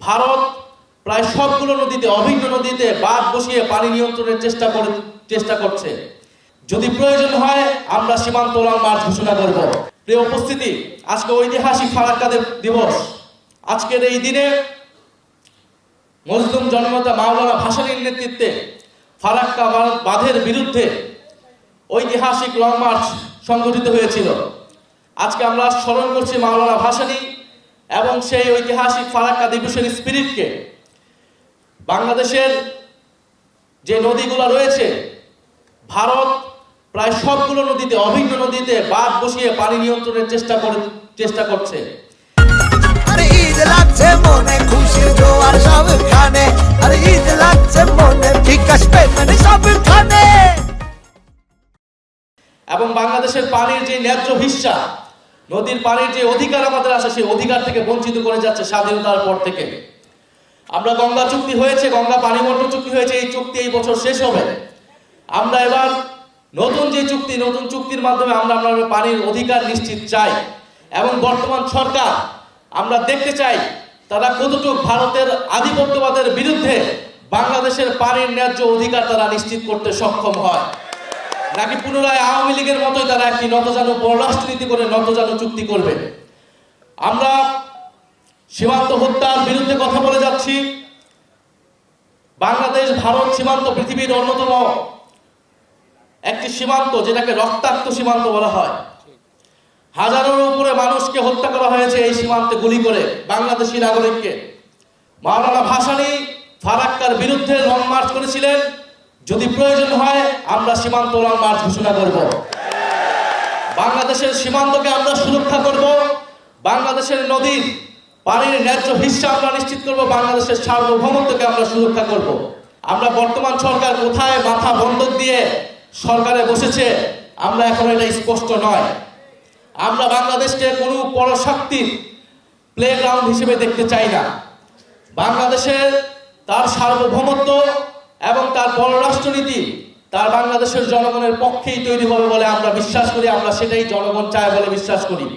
ভারত প্রায় সবগুলো নদীতে, অভিন্ন নদীতে বাঁধ বসিয়ে পানি নিয়ন্ত্রণের চেষ্টা করছে। যদি প্রয়োজন হয় আমরা সীমান্ত লং মার্চ ঘোষণা করব। প্রিয় উপস্থিতি, আজকে ঐতিহাসিক ফারাক্কা দিবস। আজকের এই দিনে মজলুম জননেতা মাওলানা ভাসানীর নেতৃত্বে ফারাক্কা বাঁধের বিরুদ্ধে ঐতিহাসিক লং মার্চ সংগঠিত হয়েছিল। আজকে আমরা স্মরণ করছি মাওলানা ভাসানী এবং সেই ঐতিহাসিক ফারাক্কা দিবসের স্পিরিটকে। বাংলাদেশের যে নদীগুলো রয়েছে, ভারত প্রায় সবগুলো নদীতে, অভিন্ন নদীতে বাঁধ বসিয়ে পানি নিয়ন্ত্রণের চেষ্টা করছে। আরে ঈদ লাগছে মনে, খুশির জোয়ার সবখানে, আরে ঈদ লাগছে মনে, বিকাশ পেমেন্ট সবখানে। এবং বাংলাদেশের পানির যে ন্যায্য হিস্সা, নদীর পানির যে অধিকার আমাদের আছে, সেই অধিকার থেকে বঞ্চিত করে যাচ্ছে স্বাধীনতার পর থেকে। আমরা গঙ্গা চুক্তি হয়েছে, গঙ্গা পানি বন্টন চুক্তি হয়েছে, এই চুক্তি এই বছর শেষ হবে। আমরা এবার নতুন চুক্তির মাধ্যমে আমরা পানির অধিকার নিশ্চিত চাই। এবং বর্তমান সরকার আমরা দেখতে চাই তারা কতটুকু ভারতের আধিপত্যবাদের বিরুদ্ধে বাংলাদেশের পানির ন্যায্য অধিকার তারা নিশ্চিত করতে সক্ষম হয়, নাকি পুনরায় আওয়ামী লীগের মতোই তারা একটি নতজানু পররাষ্ট্রনীতি করে নতজানু চুক্তি করবে। আমরা সীমান্ত হত্যার বিরুদ্ধে কথা বলে যাচ্ছি। বাংলাদেশ ভারত সীমান্ত পৃথিবীর অন্যতম একটি সীমান্ত, যেটাকে রক্তাক্ত সীমান্ত বলা হয়। হাজারের উপরে মানুষকে হত্যা করা হয়েছে এই সীমান্তে গুলি করে, বাংলাদেশি নাগরিককে। মাওলানা ভাসানী ফারাক্কার বিরুদ্ধে লং মার্চ করেছিলেন। যদি প্রয়োজন হয় আমরা সীমান্ত লং মার্চ ঘোষণা করব। বাংলাদেশের সীমান্তকে আমরা সুরক্ষা করব, বাংলাদেশের নদীর পানির ন্যায্য হিস্সা আমরা নিশ্চিত করব, বাংলাদেশের সার্বভৌমত্বকে আমরা সুরক্ষা করব। আমরা বর্তমান সরকার কোথায় মাথা বন্ধক দিয়ে সরকারে বসেছে আমরা এখন এটা স্পষ্ট নয়। আমরা বাংলাদেশকে কোনো পরশক্তির প্লেগ্রাউন্ড হিসেবে দেখতে চাই না। বাংলাদেশের তার সার্বভৌমত্ব এবং তার পররাষ্ট্রনীতি তার বাংলাদেশের জনগণের পক্ষেই তৈরি হবে বলে আমরা বিশ্বাস করি। আমরা সেটাই জনগণ চায় বলে বিশ্বাস করি।